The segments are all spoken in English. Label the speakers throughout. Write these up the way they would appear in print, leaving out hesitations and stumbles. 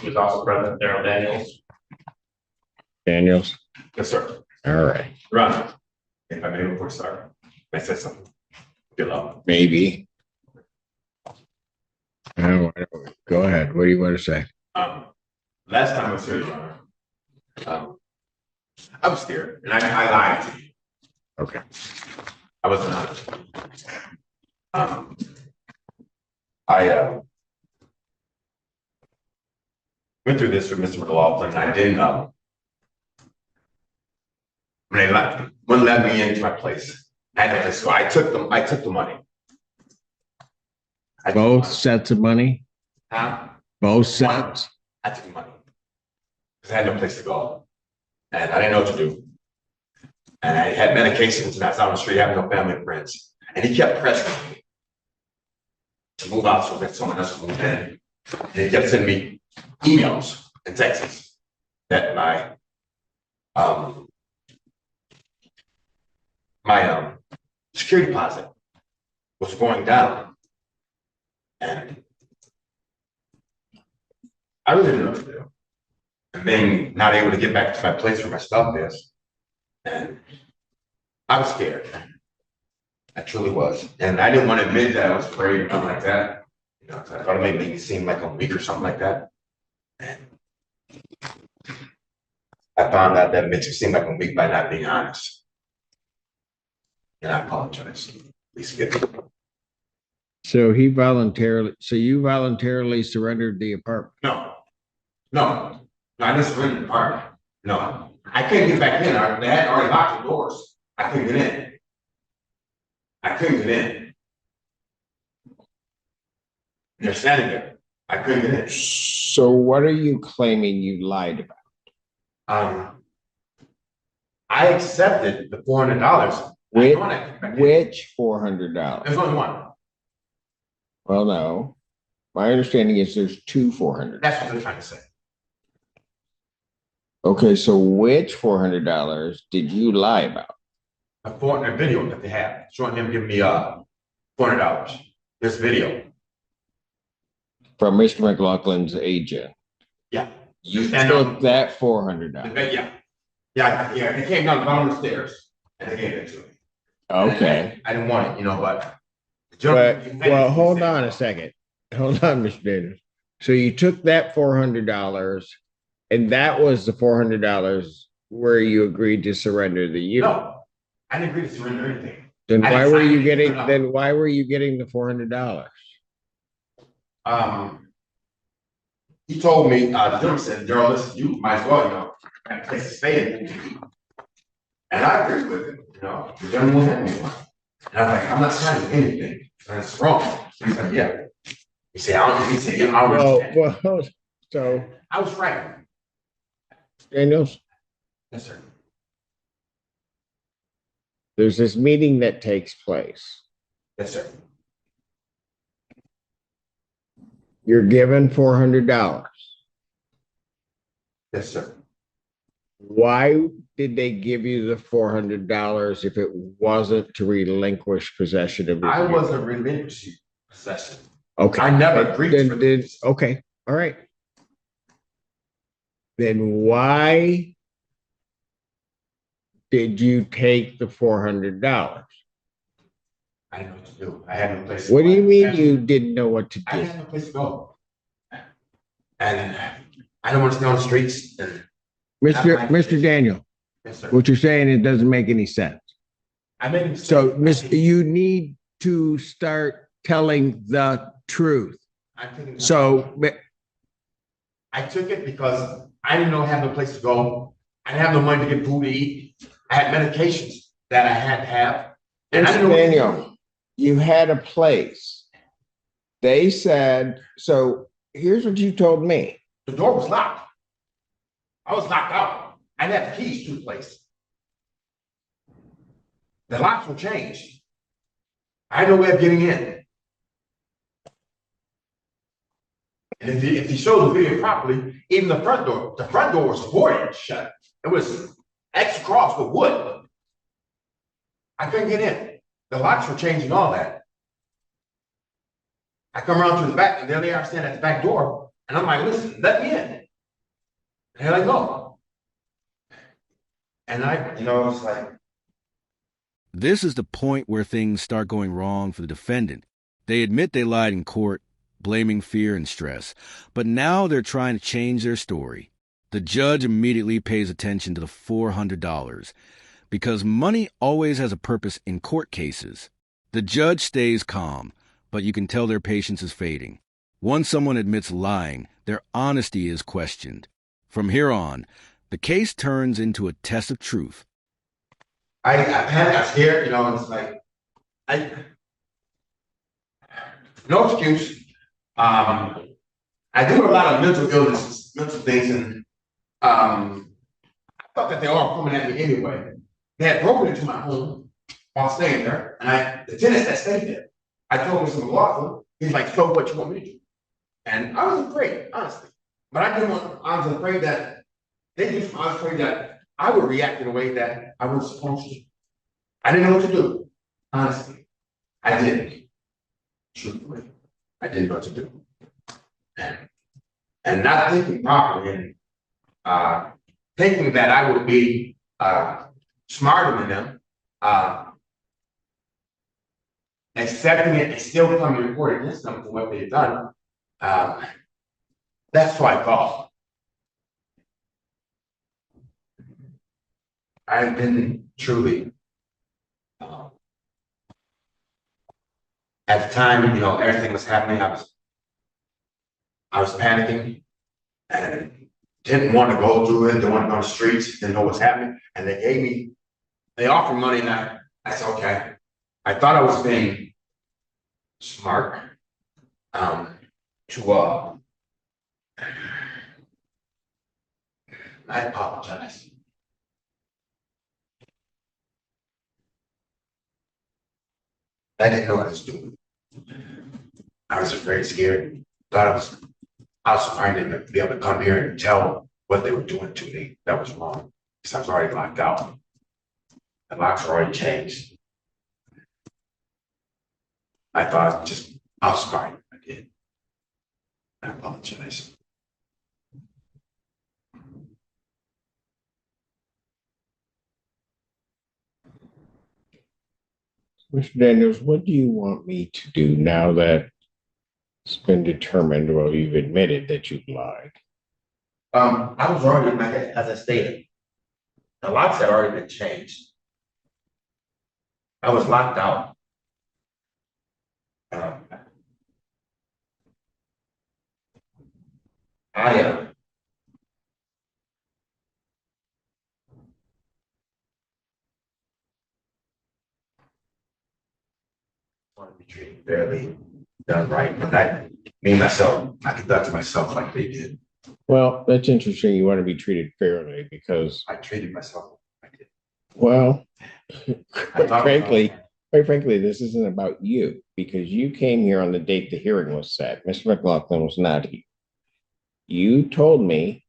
Speaker 1: He was also present, Daryl Daniels.
Speaker 2: Daniels?
Speaker 1: Yes, sir.
Speaker 2: All right,
Speaker 1: Ron, if I may before we start, may I say something? Good luck.
Speaker 2: maybe. No, go ahead. What do you want to say?
Speaker 1: Last time I was here, Your Honor, I was scared, and I lied to you.
Speaker 2: Okay.
Speaker 1: I wasn't honest. I went through this with Mr. McLaughlin, and I didn't when they wouldn't let me into my place. So I took the money.
Speaker 2: Both sets of money?
Speaker 1: Huh?
Speaker 2: Both sets?
Speaker 1: I took the money. Because I had no place to go. And I didn't know what to do. And I had medications and I was out on the street having no family and friends. And he kept pressuring me to move out so that someone else would move in. And he kept sending me emails and texts that my security deposit was going down. And I really didn't know what to do. And being not able to get back to my place where my stuff is. And I was scared. I truly was. And I didn't want to admit that I was afraid or something like that. You know, I thought it might make me seem like I'm weak or something like that. And I found out that makes me seem like I'm weak by not being honest. And I apologize. Please forgive me.
Speaker 2: So you voluntarily surrendered the apartment?
Speaker 1: No, I didn't surrender the apartment. No, I couldn't get back in. They had already locked the doors. I couldn't get in. They're standing there. I couldn't get in.
Speaker 2: So what are you claiming you lied about?
Speaker 1: I accepted the $400.
Speaker 2: Which $400?
Speaker 1: There's only one.
Speaker 2: Well, no. My understanding is there's two $400.
Speaker 1: That's what they're trying to say.
Speaker 2: Okay, so which $400 did you lie about?
Speaker 1: A video that they have showing them giving me $400. This video
Speaker 2: from Mr. McLaughlin's agent.
Speaker 1: Yeah,
Speaker 2: you took that $400.
Speaker 1: Yeah. They came down the stairs and they gave it to me.
Speaker 2: Okay,
Speaker 1: I didn't want it, you know, but
Speaker 2: well, hold on a second. Hold on, Mr. Daniels. So you took that $400, and that was the $400 where you agreed to surrender the unit.
Speaker 1: No, I didn't agree to surrender anything.
Speaker 2: Then why were you getting the $400?
Speaker 1: He told me, Jim said, Daryl, listen, you might as well, you know, have a place to stay in. And I agreed with him, you know, the gentleman won't have anyone. And I was like, I'm not signing anything. And it's wrong. He's like, yeah. He said,
Speaker 2: well, so
Speaker 1: I was frightened.
Speaker 2: Daniels?
Speaker 1: Yes, sir.
Speaker 2: There's this meeting that takes place.
Speaker 1: Yes, sir.
Speaker 2: You're given $400.
Speaker 1: Yes, sir.
Speaker 2: Why did they give you the $400 if it wasn't to relinquish possession of it?
Speaker 1: I wasn't relinquishing possession.
Speaker 2: Okay.
Speaker 1: I never agreed to this.
Speaker 2: Okay. All right. Then why did you take the $400?
Speaker 1: I didn't know what to do. I had no place to
Speaker 2: go. What do you mean you didn't know what to do?
Speaker 1: I had no place to go. And I don't want to stay on the streets.
Speaker 2: Mr. Daniel,
Speaker 1: yes, sir.
Speaker 2: What you're saying, it doesn't make any sense.
Speaker 1: I made a mistake.
Speaker 2: So, you need to start telling the truth.
Speaker 1: I took it because I didn't have no place to go. I didn't have no money to get food to eat. I had medications that I had to have. And
Speaker 2: Mr. Daniel, you had a place. They said, so here's what you told me.
Speaker 1: The door was locked. I was locked out. I didn't have the keys to the place. The locks were changed. I had no way of getting in. And if you show the video properly, even the front door was boarded shut. It was X across with wood. I couldn't get in. The locks were changing all that. I come around to the back, and there they are standing at the back door. And I'm like, listen, let me in. And they're like, no. And it's like.
Speaker 3: This is the point where things start going wrong for the defendant. They admit they lied in court, blaming fear and stress, but now they're trying to change their story. The judge immediately pays attention to the $400 because money always has a purpose in court cases. The judge stays calm, but you can tell their patience is fading. Once someone admits lying, their honesty is questioned. From here on, the case turns into a test of truth.
Speaker 1: I panicked, I was scared, it's like, no excuse. I do a lot of mental illnesses, mental things, and I thought that they were all coming at me anyway. They had broken into my home while staying there, and the tenants that stayed there, I told Mr. McLaughlin, he's like, so what you want me to do? And I was afraid, honestly. But I was afraid that I was afraid that I would react in a way that I wasn't supposed to. I didn't know what to do, honestly. I didn't. Truthfully, I didn't know what to do. And not thinking properly, and thinking that I would be smarter than them, accepting it and still coming to report against them for what they've done. That's what I thought. I've been truly, at the time, everything was happening. I was panicking and didn't want to go through it, didn't want to go on the streets, didn't know what's happening. And they offered money, and I said, okay. I thought I was being smart I apologize. I didn't know what I was doing. I was afraid, scared. Thought I was trying to be able to come here and tell what they were doing to me. That was wrong. Because I was already locked out. The locks were already changed. I thought I was fine. I did. I apologize.
Speaker 2: Mr. Daniels, what do you want me to do now that it's been determined, well, you've admitted that you've lied?
Speaker 1: I was already, as I stated, the locks had already been changed. I was locked out. I want to be treated fairly, done right, but I conducted myself like they did.
Speaker 2: Well, that's interesting. You want to be treated fairly because
Speaker 1: I treated myself like I did.
Speaker 2: Well, quite frankly, this isn't about you because you came here on the date the hearing was set. Mr. McLaughlin was not here. You told me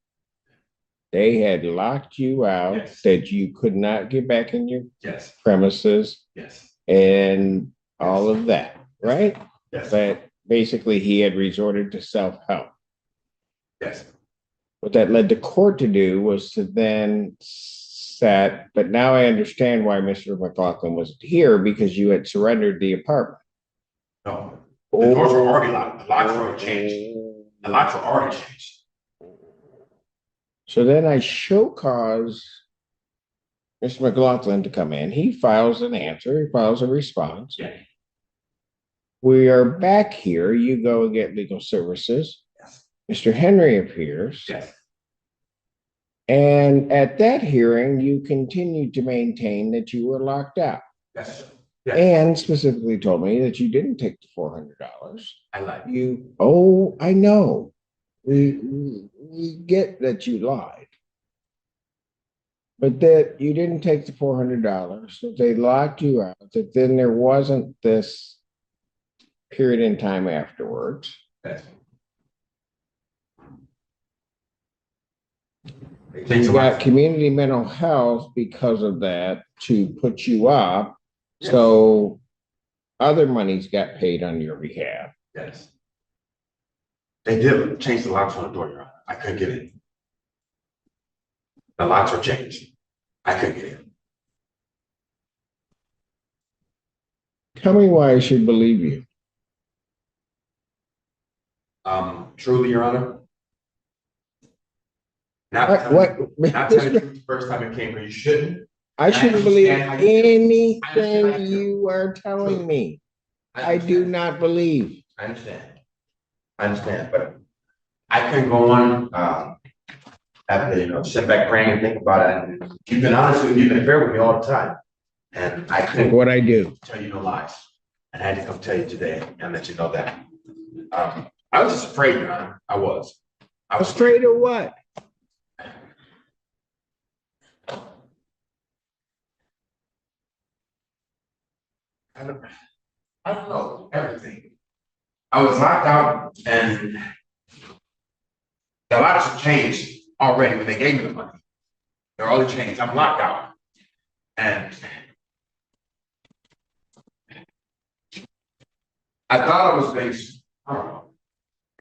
Speaker 2: they had locked you out,
Speaker 1: yes,
Speaker 2: that you could not get back in your
Speaker 1: yes,
Speaker 2: premises,
Speaker 1: yes,
Speaker 2: and all of that, right?
Speaker 1: Yes.
Speaker 2: That basically he had resorted to self-help.
Speaker 1: Yes.
Speaker 2: What that led the court to do was to then set, but now I understand why Mr. McLaughlin wasn't here because you had surrendered the apartment.
Speaker 1: No, the doors were already locked. The locks were already changed. The locks were already changed.
Speaker 2: So then I show cause Mr. McLaughlin to come in. He files an answer. He files a response.
Speaker 1: Yeah.
Speaker 2: We are back here. You go and get legal services.
Speaker 1: Yes.
Speaker 2: Mr. Henry appears.
Speaker 1: Yes.
Speaker 2: And at that hearing, you continued to maintain that you were locked out.
Speaker 1: Yes. Yes.
Speaker 2: And specifically told me that you didn't take the $400.
Speaker 1: I lied.
Speaker 2: I know. We get that you lied. But that you didn't take the $400, that they locked you out, that then there wasn't this period in time afterwards.
Speaker 1: Yes.
Speaker 2: You got community mental health because of that to put you up. Yes. So other monies got paid on your behalf.
Speaker 1: Yes. They did change the locks on the door, Your Honor. I couldn't get in. The locks were changed. I couldn't get in.
Speaker 2: Tell me why I should believe you.
Speaker 1: Truly, Your Honor. Not
Speaker 2: What?
Speaker 1: not telling you the first time it came here, you shouldn't.
Speaker 2: I shouldn't believe anything
Speaker 1: understand.
Speaker 2: you are telling me. I do not believe.
Speaker 1: I understand, but I couldn't go on, after, sit back praying and think about it. And you've been honest with me, you've been fair with me all the time. And I couldn't
Speaker 2: What I do.
Speaker 1: tell you no lies. And I had to come tell you today and let you know that. I was just afraid, Your Honor. I was
Speaker 2: Afraid of what?
Speaker 1: I don't know, everything. I was locked out and the locks have changed already when they gave me the money. They're already changed. I'm locked out. And I thought I was based, I don't know.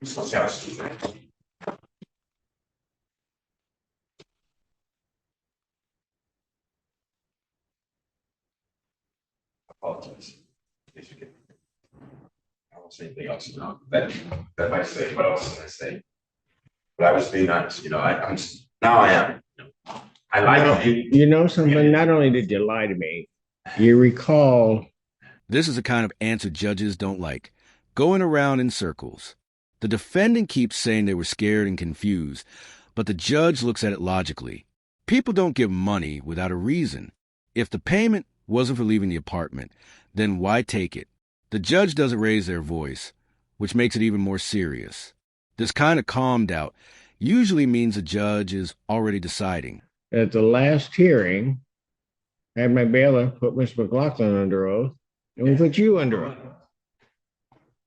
Speaker 1: I'm supposed to have a stupid. Apologize. Please forgive me. I won't say anything else, that might say what else can I say. But I was being honest, I'm now I am. I like you.
Speaker 2: You know something? Not only did you lie to me, you recall.
Speaker 3: This is the kind of answer judges don't like, going around in circles. The defendant keeps saying they were scared and confused, but the judge looks at it logically. People don't give money without a reason. If the payment wasn't for leaving the apartment, then why take it? The judge doesn't raise their voice, which makes it even more serious. This kind of calm doubt usually means the judge is already deciding.
Speaker 2: At the last hearing, I had my bailiff put Mr. McLaughlin under oath, and we put you under oath.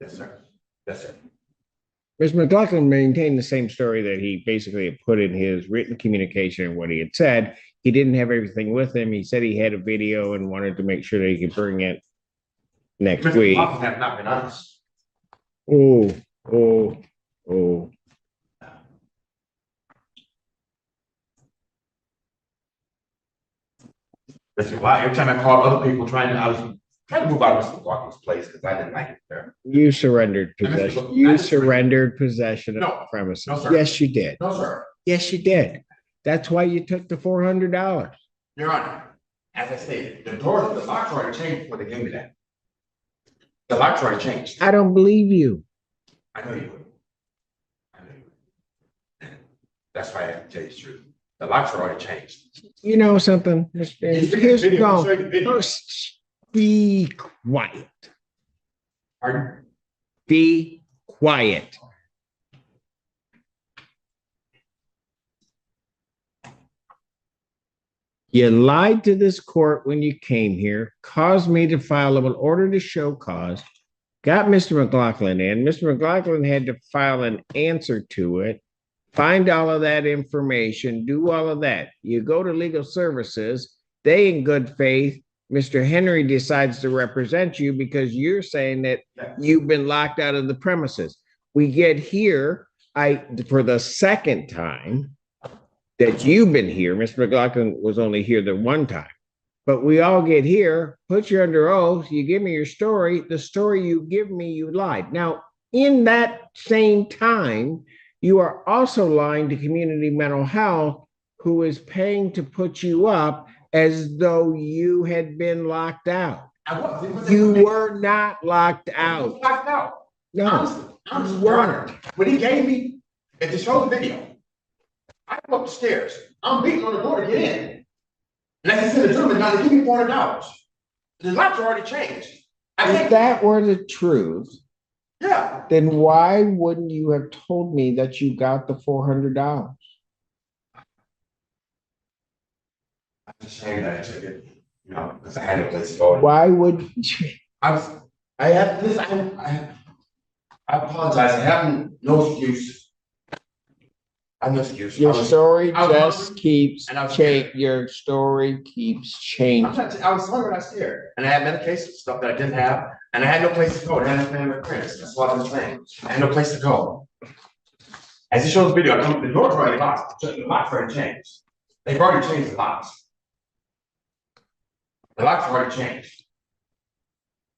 Speaker 1: Yes, sir. Yes, sir.
Speaker 2: Mr. McLaughlin maintained the same story that he basically put in his written communication and what he had said. He didn't have everything with him. He said he had a video and wanted to make sure that he could bring it next
Speaker 1: Mr.
Speaker 2: week.
Speaker 1: McLaughlin have not been honest.
Speaker 2: Oh.
Speaker 1: Listen, why every time I called other people I was trying to move out of Mr. McLaughlin's place because I didn't like it there.
Speaker 2: You surrendered possession. You surrendered possession of
Speaker 1: No.
Speaker 2: the premises.
Speaker 1: No, sir.
Speaker 2: Yes, you did.
Speaker 1: No, sir.
Speaker 2: Yes, you did. That's why you took the $400.
Speaker 1: Your Honor, as I stated, the locks already changed before they gave me that. The locks already changed.
Speaker 2: I don't believe you.
Speaker 1: I know you would. That's why I have to tell you the truth. The locks are already changed.
Speaker 2: You know something? Here's
Speaker 1: Video,
Speaker 2: go.
Speaker 1: show you the video.
Speaker 2: Be quiet.
Speaker 1: Pardon?
Speaker 2: Be quiet. You lied to this court when you came here, caused me to file an order to show cause, got Mr. McLaughlin in. Mr. McLaughlin had to file an answer to it, find all of that information, do all of that. You go to legal services, they in good faith, Mr. Henry decides to represent you because you're saying that you've been locked out of the premises. We get here, for the second time that you've been here, Mr. McLaughlin was only here the one time, but we all get here, put you under oath, you give me your story, the story you give me, you lied. Now, in that same time, you are also lying to Community Mental Health, who is paying to put you up as though you had been locked out. You were not locked out.
Speaker 1: Locked out.
Speaker 2: No,
Speaker 1: I'm
Speaker 2: you weren't.
Speaker 1: When he gave me, if to show the video, I go up the stairs. I'm beating on the door to get in. And I said to the gentleman, now they give me $400. The locks are already changed.
Speaker 2: If that were the truth,
Speaker 1: yeah.
Speaker 2: then why wouldn't you have told me that you got the $400?
Speaker 1: I'm just saying that I took it, because I had a place to go.
Speaker 2: Why would you?
Speaker 1: I apologize. I have no excuse. I have no excuse.
Speaker 2: Your story
Speaker 1: I was
Speaker 2: just
Speaker 1: hungry,
Speaker 2: keeps
Speaker 1: and I was
Speaker 2: changing. Your story keeps changing.
Speaker 1: I was hungry when I was here, and I had medication stuff that I didn't have, and I had no place to go. I had no family friends. That's what I'm saying. I had no place to go. As he shows the video, I come, the door's already locked, the lock's already changed. They've already changed the locks. The locks are already changed.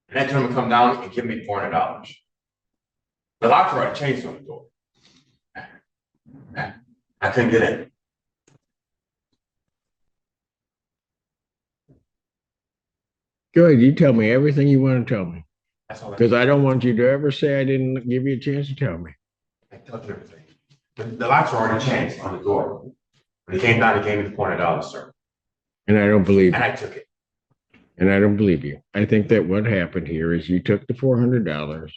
Speaker 1: And that gentleman come down and give me $400. The locks are already changed on the door. I couldn't get in.
Speaker 2: Go ahead, you tell me everything you want to tell me.
Speaker 1: That's all.
Speaker 2: Because I don't want you to ever say I didn't give you a chance to tell me.
Speaker 1: I told you everything. The locks are already changed on the door. When he came down, he gave me the $400, sir.
Speaker 2: And I don't believe
Speaker 1: And
Speaker 2: you.
Speaker 1: I took it.
Speaker 2: And I don't believe you. I think that what happened here is you took the $400.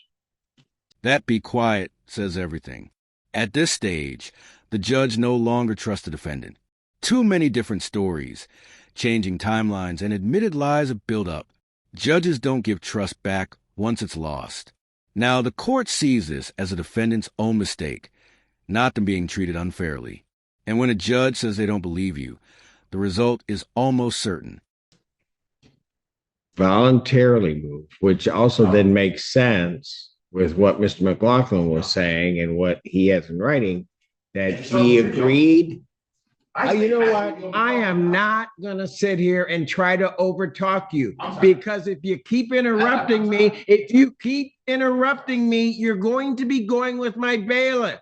Speaker 3: That be quiet says everything. At this stage, the judge no longer trusts the defendant. Too many different stories, changing timelines, and admitted lies have built up. Judges don't give trust back once it's lost. Now, the court sees this as a defendant's own mistake, not them being treated unfairly. And when a judge says they don't believe you, the result is almost certain.
Speaker 2: Voluntarily moved, which also then makes sense with what Mr. McLaughlin was saying and what he has in writing, that he agreed. You know what? I am not going to sit here and try to overtalk you, because if you keep interrupting me, you're going to be going with my bailiff.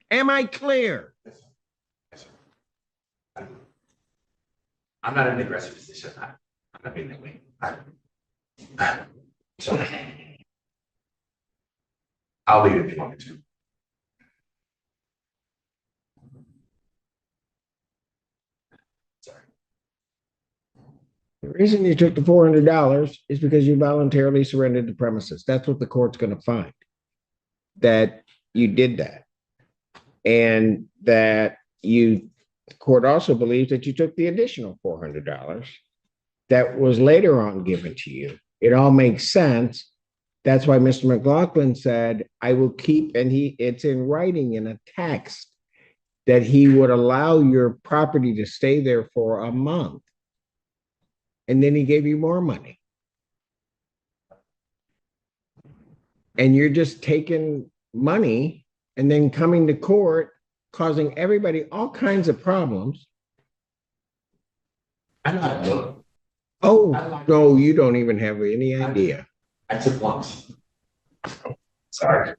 Speaker 2: Am I clear?
Speaker 1: Yes, sir. I'm not in an aggressive position. I'm not being that way. So, I'll leave it if you want me to. Sorry.
Speaker 2: The reason you took the $400 is because you voluntarily surrendered the premises. That's what the court's going to find, that you did that. And that the court also believes that you took the additional $400 that was later on given to you. It all makes sense. That's why Mr. McLaughlin said, I will keep, and it's in writing in a text, that he would allow your property to stay there for a month. And then he gave you more money. And you're just taking money and then coming to court, causing everybody all kinds of problems.
Speaker 1: I'm not doing.
Speaker 2: Oh, no, you don't even have any idea.
Speaker 1: I took lunch. Sorry.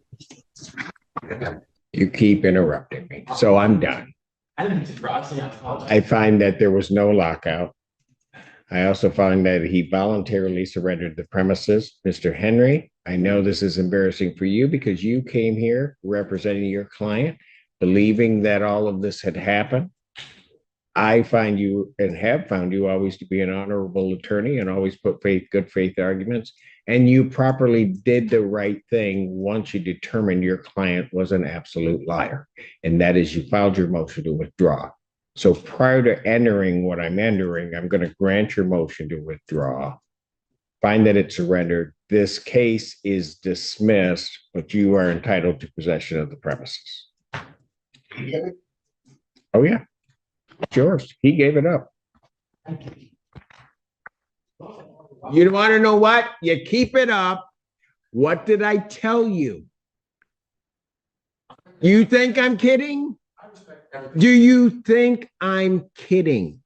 Speaker 2: You keep interrupting me, so I'm done.
Speaker 1: I didn't interrupt. I apologize.
Speaker 2: I find that there was no lockout. I also find that he voluntarily surrendered the premises. Mr. Henry, I know this is embarrassing for you because you came here representing your client, believing that all of this had happened. I find you and have found you always to be an honorable attorney and always put good faith arguments. And you properly did the right thing once you determined your client was an absolute liar. And that is, you filed your motion to withdraw. So prior to entering what I'm entering, I'm going to grant your motion to withdraw, find that it's surrendered. This case is dismissed, but you are entitled to possession of the premises. Oh, yeah. It's yours. He gave it up. You want to know what? You keep it up. What did I tell you? You think I'm kidding? Do you think I'm kidding?